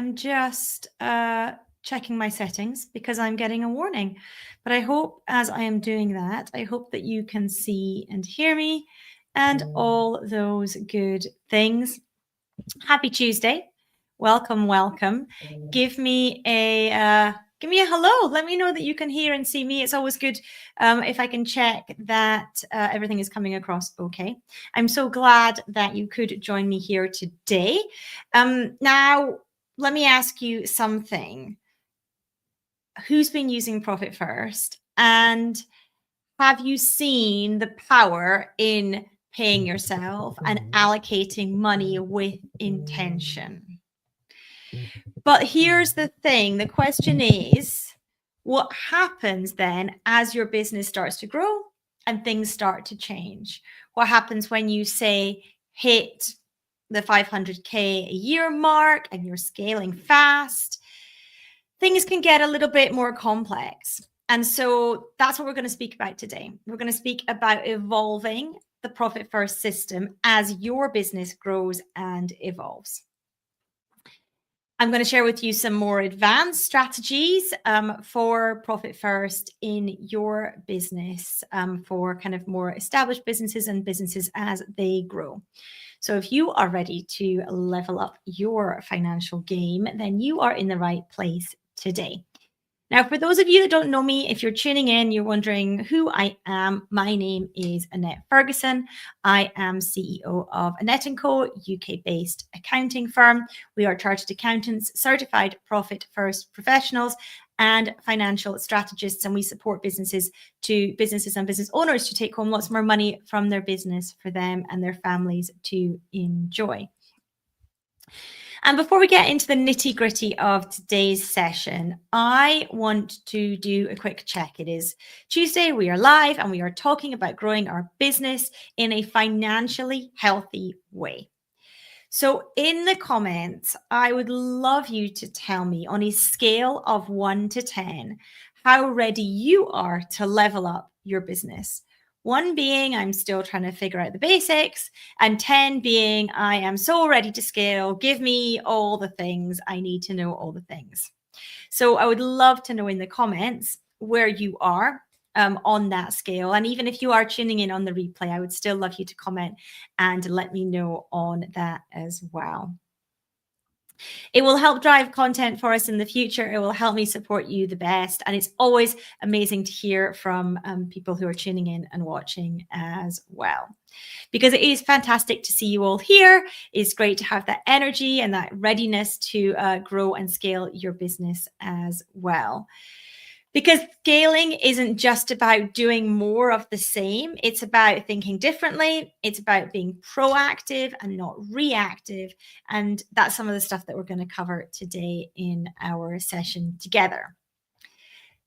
I'm just checking my settings because I'm getting a warning. But I hope as I am doing that, I hope that you can see and hear me and all those good things. Happy Tuesday. Welcome, welcome. Give me a hello. Let me know that you can hear and see me. It's always good if I can check that everything is coming across okay. I'm so glad that you could join me here today. Now, let me ask you something. Who's been using Profit First? And have you seen the power in paying yourself and allocating money with intention? But here's the thing. The question is, what happens then as your business starts to grow and things start to change? What happens when you say hit the 500K a year mark and you're scaling fast? Things can get a little bit more complex. And so that's what we're going to speak about today. We're going to speak about evolving the Profit First system as your business grows and evolves. I'm going to share with you some more advanced strategies for Profit First in your business for kind of more established businesses and businesses as they grow. So if you are ready to level up your financial game, then you are in the right place today. Now, for those of you that don't know me, if you're tuning in, you're wondering who I am. My name is Annette Ferguson. I am CEO of Annette & Co, UK-based accounting firm. We are chartered accountants, certified Profit First professionals, and financial strategists, and we support businesses and business owners to take home lots more money from their business for them and their families to enjoy. And before we get into the nitty-gritty of today's session, I want to do a quick check. It is Tuesday, we are live, and we are talking about growing our business in a financially healthy way. So in the comments, I would love you to tell me on a scale of 1 to 10, how ready you are to level up your business. 1 being, I'm still trying to figure out the basics, and 10 being, I am so ready to scale. Give me all the things. I need to know all the things. So I would love to know in the comments where you are on that scale. And even if you are tuning in on the replay, I would still love you to comment and let me know on that as well. It will help drive content for us in the future. It will help me support you the best. And it's always amazing to hear from people who are tuning in and watching as well. Because it is fantastic to see you all here. It's great to have that energy and that readiness to grow and scale your business as well. Because scaling isn't just about doing more of the same. It's about thinking differently. It's about being proactive and not reactive. And that's some of the stuff that we're going to cover today in our session together.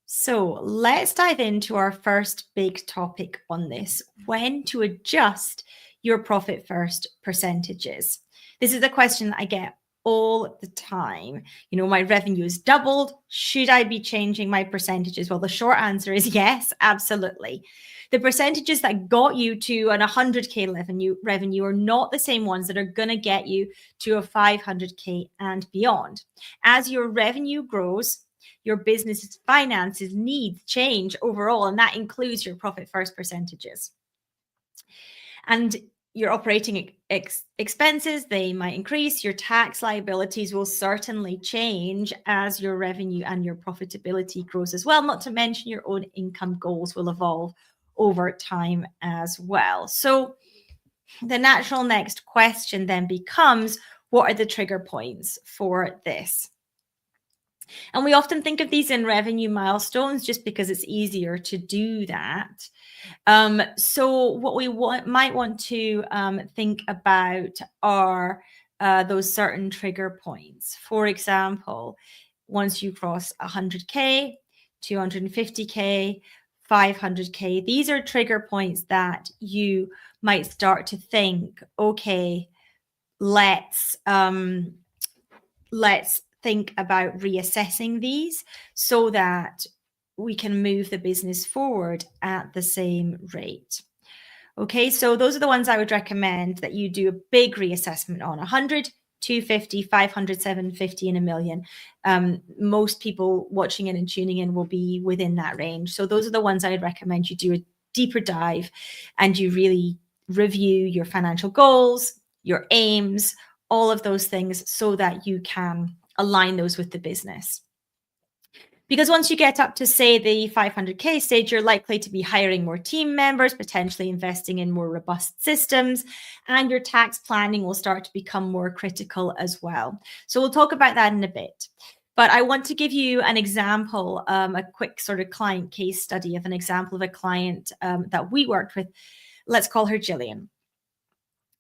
So let's dive into our first big topic on this: when to adjust your Profit First percentages. This is a question that I get all the time. You know, my revenue is doubled. Should I be changing my percentages? Well, the short answer is yes, absolutely. The percentages that got you to an 100K revenue are not the same ones that are going to get you to a 500K and beyond. As your revenue grows, your business's finances needs change overall, and that includes your Profit First percentages. And your operating expenses, they might increase. Your tax liabilities will certainly change as your revenue and your profitability grows as well, not to mention your own income goals will evolve over time as well. So the natural next question then becomes, what are the trigger points for this? And we often think of these in revenue milestones just because it's easier to do that. So what we might want to think about are those certain trigger points. For example, once you cross 100K, 250K, 500K, these are trigger points that you might start to think, okay, let's think about reassessing these so that we can move the business forward at the same rate. Okay, so those are the ones I would recommend that you do a big reassessment on. 100, 250, 500, 750, and a million. Most people watching in and tuning in will be within that range. So those are the ones I'd recommend you do a deeper dive and you really review your financial goals, your aims, all of those things so that you can align those with the business. Because once you get up to, say, the 500K stage, you're likely to be hiring more team members, potentially investing in more robust systems, and your tax planning will start to become more critical as well. So we'll talk about that in a bit. But I want to give you an example, a quick sort of client case study of an example of a client that we worked with. Let's call her Jillian.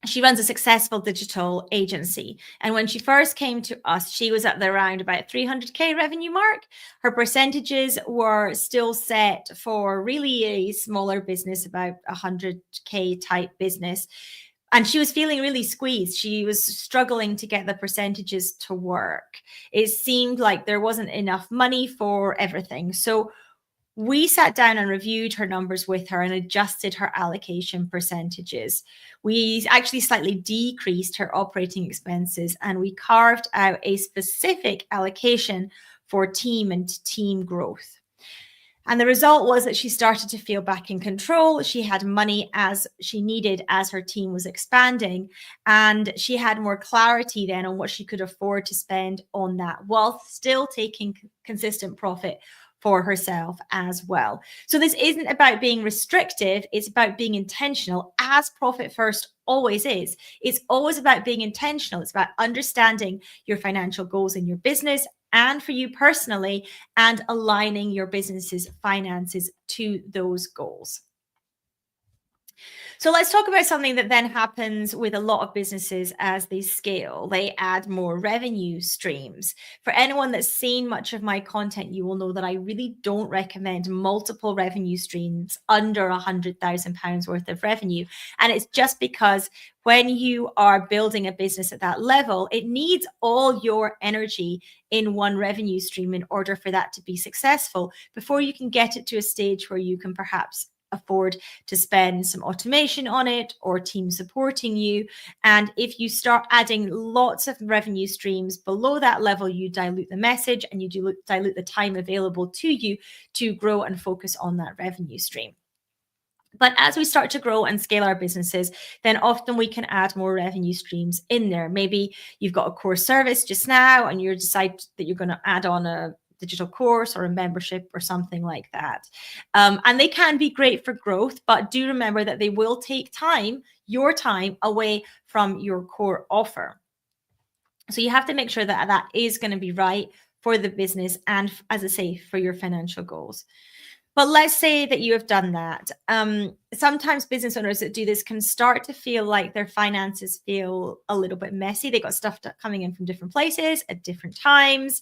She runs a successful digital agency. And when she first came to us, she was at the around about 300K revenue mark. Her percentages were still set for really a smaller business, about 100K type business. And she was feeling really squeezed. She was struggling to get the percentages to work. It seemed like there wasn't enough money for everything. So we sat down and reviewed her numbers with her and adjusted her allocation percentages. We actually slightly decreased her operating expenses and we carved out a specific allocation for team and team growth. And the result was that she started to feel back in control. She had money as she needed as her team was expanding. And she had more clarity then on what she could afford to spend on that while still taking consistent profit for herself as well. So this isn't about being restrictive, it's about being intentional, as Profit First always is. It's always about being intentional. It's about understanding your financial goals in your business and for you personally, and aligning your business's finances to those goals. So let's talk about something that then happens with a lot of businesses as they scale. They add more revenue streams. For anyone that's seen much of my content, you will know that I really don't recommend multiple revenue streams under £100,000 worth of revenue. And it's just because when you are building a business at that level, it needs all your energy in one revenue stream in order for that to be successful before you can get it to a stage where you can perhaps afford to spend some automation on it or team supporting you. And if you start adding lots of revenue streams below that level, you dilute the message and you dilute the time available to you to grow and focus on that revenue stream. But as we start to grow and scale our businesses, then often we can add more revenue streams in there. Maybe you've got a core service just now and you decide that you're going to add on a digital course or a membership or something like that. And they can be great for growth, but do remember that they will take time, your time, away from your core offer. So you have to make sure that that is going to be right for the business and, as I say, for your financial goals. But let's say that you have done that. Sometimes business owners that do this can start to feel like their finances feel a little bit messy. They got stuff coming in from different places at different times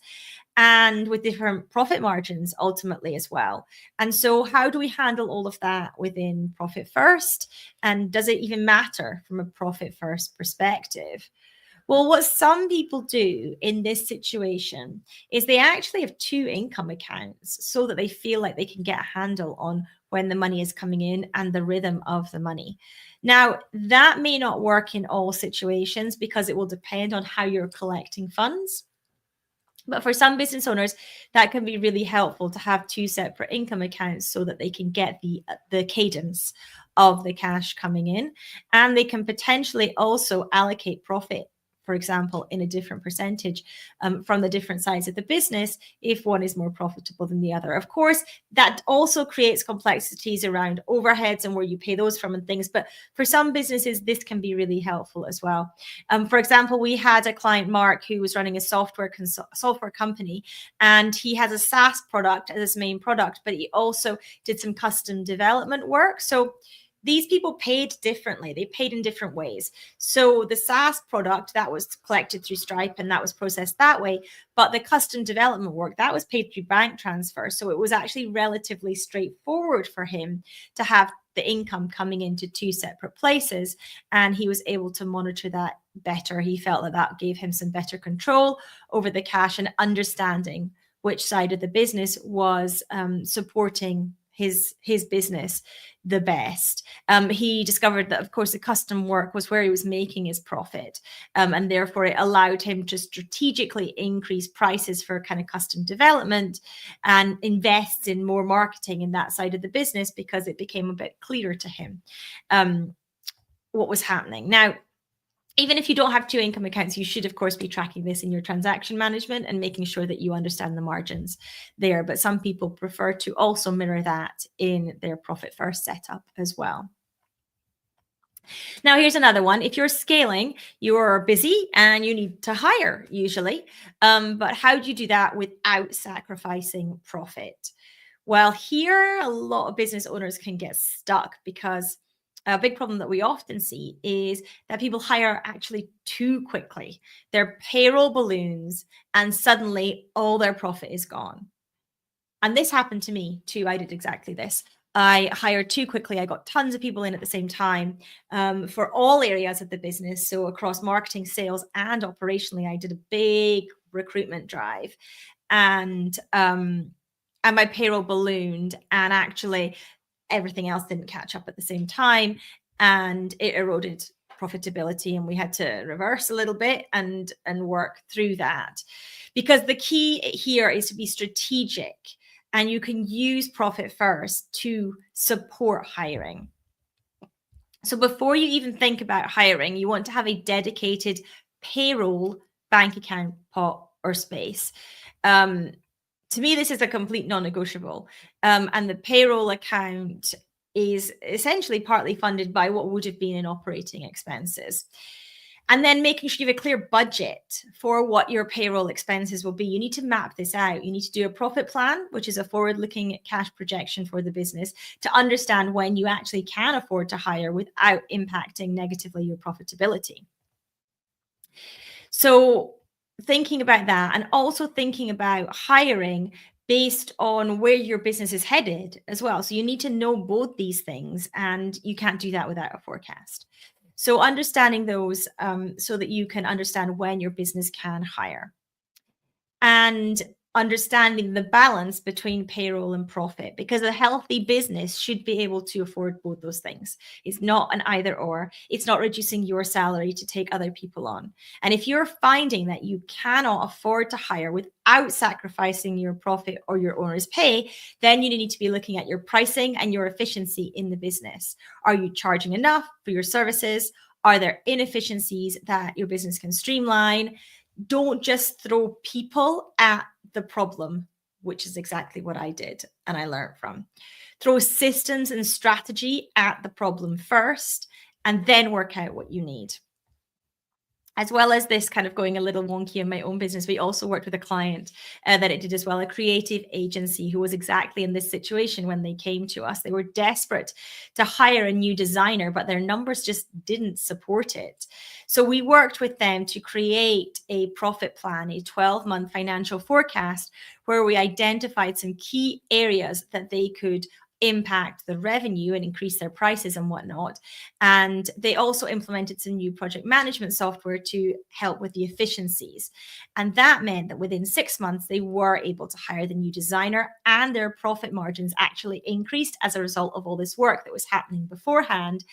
and with different profit margins ultimately as well. And so how do we handle all of that within Profit First? And does it even matter from a Profit First perspective? Well, what some people do in this situation is they actually have two income accounts so that they feel like they can get a handle on when the money is coming in and the rhythm of the money. Now, that may not work in all situations because it will depend on how you're collecting funds. But for some business owners, that can be really helpful to have two separate income accounts so that they can get the cadence of the cash coming in, and they can potentially also allocate profit, for example, in a different percentage from the different sides of the business if one is more profitable than the other. Of course, that also creates complexities around overheads and where you pay those from and things. But for some businesses, this can be really helpful as well. For example, we had a client, Mark, who was running a software company, and he has a SaaS product as his main product, but he also did some custom development work. So these people paid differently. They paid in different ways. So the SaaS product, that was collected through Stripe and that was processed that way. But the custom development work, that was paid through bank transfer. So it was actually relatively straightforward for him to have the income coming into two separate places. And he was able to monitor that better. He felt that that gave him some better control over the cash and understanding which side of the business was supporting his business the best. He discovered that, of course, the custom work was where he was making his profit, and therefore it allowed him to strategically increase prices for kind of custom development and invest in more marketing in that side of the business, because it became a bit clearer to him what was happening. Now, even if you don't have two income accounts, you should, of course, be tracking this in your transaction management and making sure that you understand the margins there. But some people prefer to also mirror that in their Profit First setup as well. Now, here's another one. If you're scaling, you're busy and you need to hire usually. But how do you do that without sacrificing profit? Well, here a lot of business owners can get stuck, because a big problem that we often see is that people hire actually too quickly. Their payroll balloons and suddenly all their profit is gone. And this happened to me too. I did exactly this. I hired too quickly. I got tons of people in at the same time for all areas of the business. So across marketing, sales, and operationally, I did a big recruitment drive, and my payroll ballooned, and actually everything else didn't catch up at the same time, and it eroded profitability, and we had to reverse a little bit and work through that, because the key here is to be strategic, and you can use Profit First to support hiring. So before you even think about hiring, you want to have a dedicated payroll bank account pot or space. To me, this is a complete non-negotiable. And the payroll account is essentially partly funded by what would have been in operating expenses. And then making sure you have a clear budget for what your payroll expenses will be. You need to map this out. You need to do a profit plan, which is a forward-looking cash projection for the business, to understand when you actually can afford to hire without impacting negatively your profitability. So thinking about that, and also thinking about hiring based on where your business is headed as well. So you need to know both these things, and you can't do that without a forecast. So understanding those so that you can understand when your business can hire, and understanding the balance between payroll and profit, because a healthy business should be able to afford both those things. It's not an either or. It's not reducing your salary to take other people on. And if you're finding that you cannot afford to hire without sacrificing your profit or your owner's pay, then you need to be looking at your pricing and your efficiency in the business. Are you charging enough for your services? Are there inefficiencies that your business can streamline? Don't just throw people at the problem, which is exactly what I did and I learned from. Throw systems and strategy at the problem first, and then work out what you need. As well as this kind of going a little wonky in my own business, we also worked with a client that it did as well, a creative agency who was exactly in this situation when they came to us. They were desperate to hire a new designer, but their numbers just didn't support it. So we worked with them to create a profit plan, a 12-month financial forecast, where we identified some key areas that they could impact the revenue and increase their prices and whatnot. And they also implemented some new project management software to help with the efficiencies. And that meant that within 6 months, they were able to hire the new designer, and their profit margins actually increased as a result of all this work that was happening beforehand.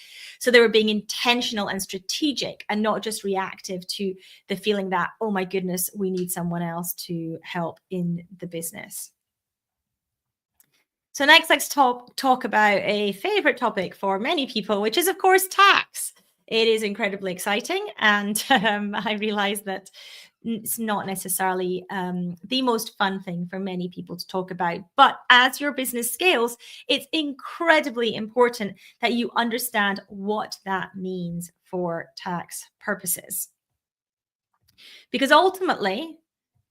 So they were being intentional and strategic, and not just reactive to the feeling that, oh my goodness, we need someone else to help in the business. So next, let's talk about a favorite topic for many people, which is, of course, tax. It is incredibly exciting, and I realize that it's not necessarily the most fun thing for many people to talk about. But as your business scales, it's incredibly important that you understand what that means for tax purposes. Because ultimately,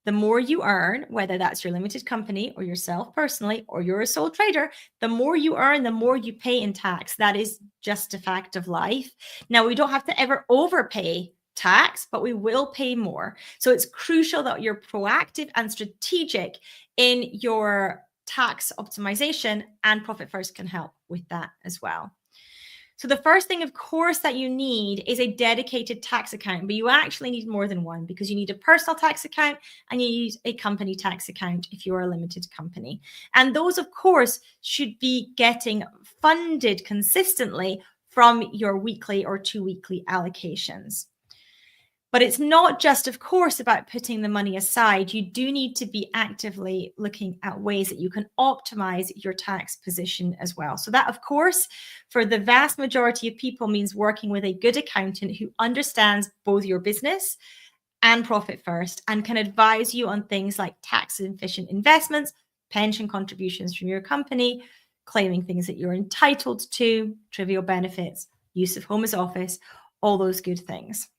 the more you earn, whether that's your limited company or yourself personally, or you're a sole trader, the more you earn, the more you pay in tax. That is just a fact of life. Now, we don't have to ever overpay tax, but we will pay more. So it's crucial that you're proactive and strategic in your tax optimization, and Profit First can help with that as well. So the first thing, of course, that you need is a dedicated tax account, but you actually need more than one, because you need a personal tax account and you need a company tax account if you're a limited company. And those, of course, should be getting funded consistently from your weekly or 2-weekly allocations. But it's not just, of course, about putting the money aside. You do need to be actively looking at ways that you can optimize your tax position as well. So that, of course, for the vast majority of people means working with a good accountant who understands both your business and Profit First and can advise you on things like tax efficient investments, pension contributions from your company, claiming things that you're entitled to, trivial benefits, use of home as office, all those good things.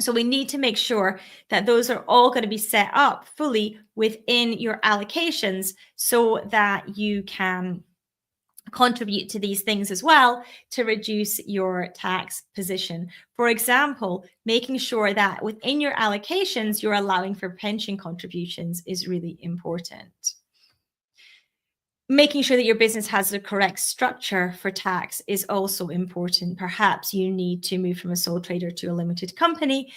So we need to make sure that those are all going to be set up fully within your allocations so that you can contribute to these things as well to reduce your tax position. For example, making sure that within your allocations, you're allowing for pension contributions is really important. Making sure that your business has the correct structure for tax is also important. Perhaps you need to move from a sole trader to a limited company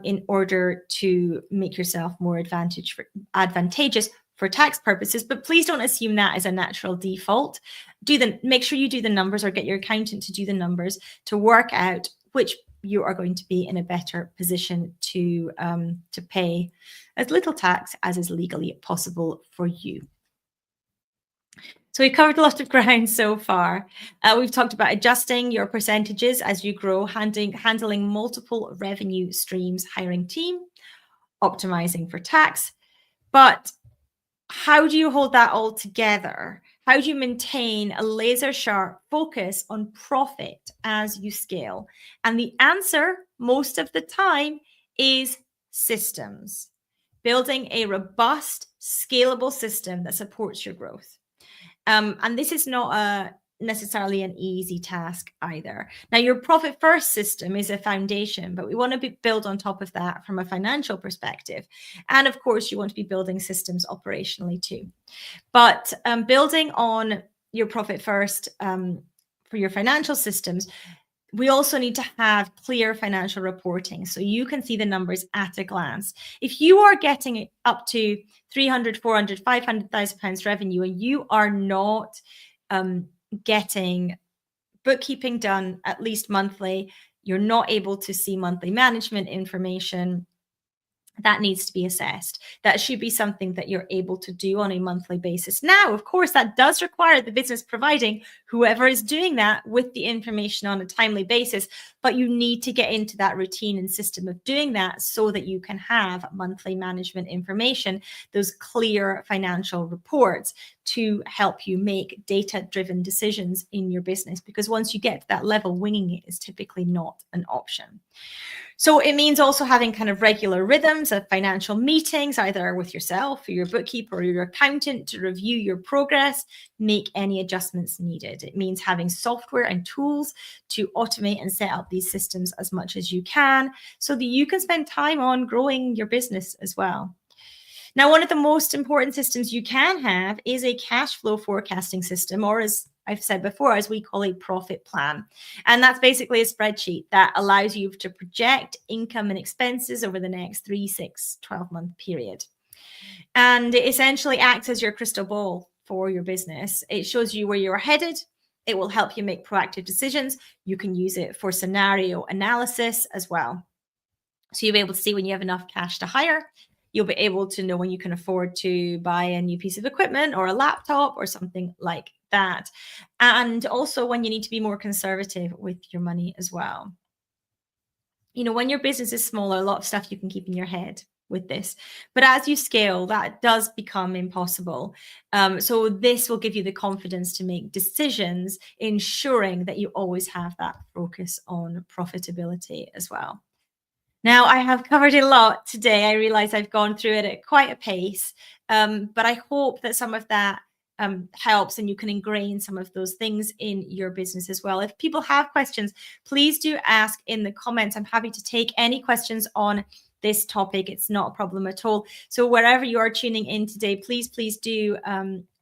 in order to make yourself more advantageous for tax purposes. But please don't assume that is a natural default. Make sure you do the numbers or get your accountant to do the numbers to work out which you are going to be in a better position to pay as little tax as is legally possible for you. So we've covered a lot of ground so far. We've talked about adjusting your percentages as you grow, handling multiple revenue streams, hiring team, optimizing for tax. But how do you hold that all together? How do you maintain a laser sharp focus on profit as you scale? And the answer most of the time is systems. Building a robust, scalable system that supports your growth. And this is not necessarily an easy task either. Now, your Profit First system is a foundation, but we want to build on top of that from a financial perspective. And of course, you want to be building systems operationally too. But building on your Profit First for your financial systems, we also need to have clear financial reporting so you can see the numbers at a glance. If you are getting up to 300, 400, 500,000 pounds revenue and you are not getting bookkeeping done at least monthly, you're not able to see monthly management information, that needs to be assessed. That should be something that you're able to do on a monthly basis. Now, of course, that does require the business providing whoever is doing that with the information on a timely basis, but you need to get into that routine and system of doing that so that you can have monthly management information, those clear financial reports to help you make data-driven decisions in your business. Because once you get to that level, winging it is typically not an option. So it means also having kind of regular rhythms of financial meetings, either with yourself or your bookkeeper or your accountant, to review your progress, make any adjustments needed. It means having software and tools to automate and set up these systems as much as you can so that you can spend time on growing your business as well. Now, one of the most important systems you can have is a cash flow forecasting system, or as I've said before, as we call a profit plan. And that's basically a spreadsheet that allows you to project income and expenses over the next 3, 6, 12-month period. And it essentially acts as your crystal ball for your business. It shows you where you're headed. It will help you make proactive decisions. You can use it for scenario analysis as well. So you'll be able to see when you have enough cash to hire. You'll be able to know when you can afford to buy a new piece of equipment or a laptop or something like that. And also when you need to be more conservative with your money as well. You know, when your business is smaller, a lot of stuff you can keep in your head with this. But as you scale, that does become impossible. So this will give you the confidence to make decisions, ensuring that you always have that focus on profitability as well. Now, I have covered a lot today. I realize I've gone through it at quite a pace, but I hope that some of that helps and you can ingrain some of those things in your business as well. If people have questions, please do ask in the comments. I'm happy to take any questions on this topic. It's not a problem at all. So wherever you are tuning in today, please do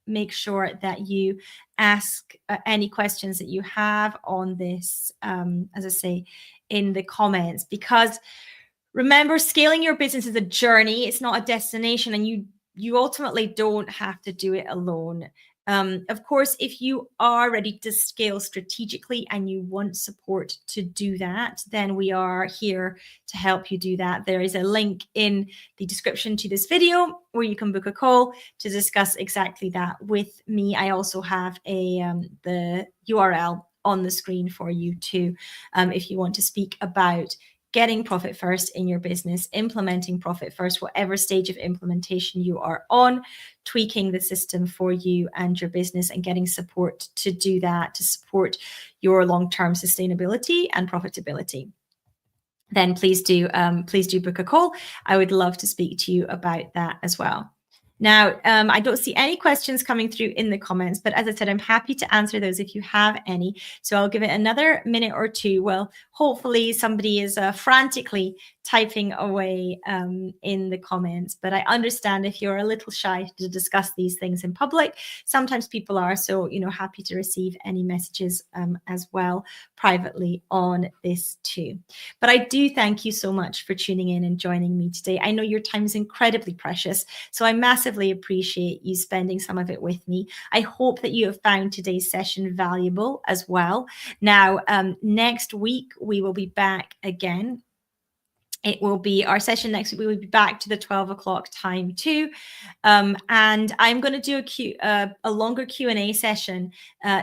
make sure that you ask any questions that you have on this, as I say, in the comments, because remember, scaling your business is a journey. It's not a destination, and you ultimately don't have to do it alone. Of course, if you are ready to scale strategically and you want support to do that, then we are here to help you do that. There is a link in the description to this video where you can book a call to discuss exactly that with me. I also have the URL on the screen for you too, if you want to speak about getting profit first in your business, implementing profit first, whatever stage of implementation you are on, tweaking the system for you and your business, and getting support to do that, to support your long-term sustainability and profitability. Then please do book a call. I would love to speak to you about that as well. Now, I don't see any questions coming through in the comments, but as I said, I'm happy to answer those if you have any. So I'll give it another minute or two. Well, hopefully somebody is frantically typing away in the comments, but I understand if you're a little shy to discuss these things in public. Sometimes people are, so happy to receive any messages as well privately on this too. But I do thank you so much for tuning in and joining me today. I know your time is incredibly precious, so I massively appreciate you spending some of it with me. I hope that you have found today's session valuable as well. Now, next week we will be back again. It will be our session next week. We will be back to the 12 o'clock time too. And I'm going to do a longer Q&A session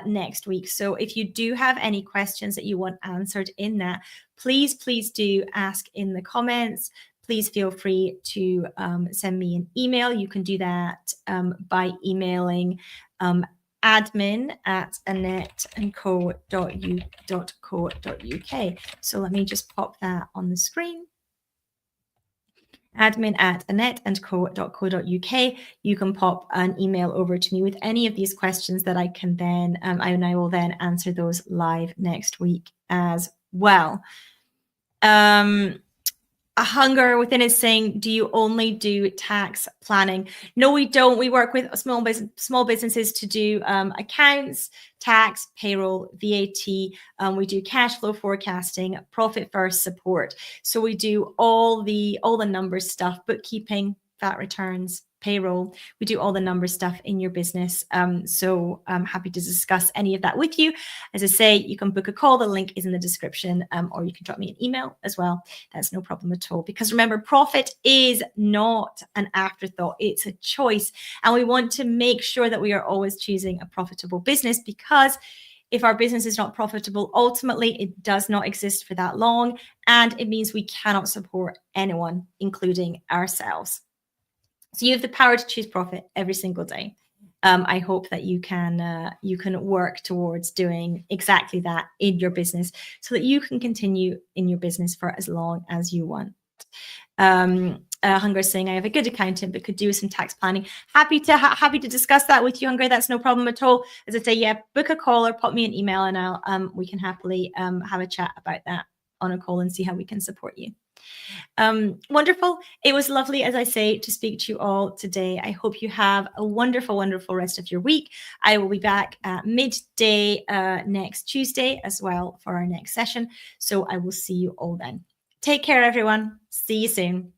next week. So if you do have any questions that you want answered in that, please do ask in the comments. Please feel free to send me an email. You can do that by emailing admin@annetteandco.co.uk. So let me just pop that on the screen. admin@annetteandco.co.uk. You can pop an email over to me with any of these questions that I can then, and I will then answer those live next week as well. A Hunger Within is saying, do you only do tax planning? No, we don't. We work with small businesses to do accounts, tax, payroll, VAT. We do cash flow forecasting, profit first support. So we do all the numbers stuff, bookkeeping, VAT returns, payroll. We do all the number stuff in your business. So I'm happy to discuss any of that with you. As I say, you can book a call. The link is in the description, or you can drop me an email as well. That's no problem at all. Because remember, profit is not an afterthought. It's a choice. And we want to make sure that we are always choosing a profitable business, because if our business is not profitable, ultimately it does not exist for that long. And it means we cannot support anyone, including ourselves. So you have the power to choose profit every single day. I hope that you can work towards doing exactly that in your business, so that you can continue in your business for as long as you want. Hunger saying, I have a good accountant but could do some tax planning. Happy to discuss that with you, Hunger. That's no problem at all. As I say, yeah, book a call or pop me an email, and we can happily have a chat about that on a call and see how we can support you. Wonderful. It was lovely, as I say, to speak to you all today. I hope you have a wonderful, wonderful rest of your week. I will be back at midday next Tuesday as well for our next session. So I will see you all then. Take care, everyone. See you soon.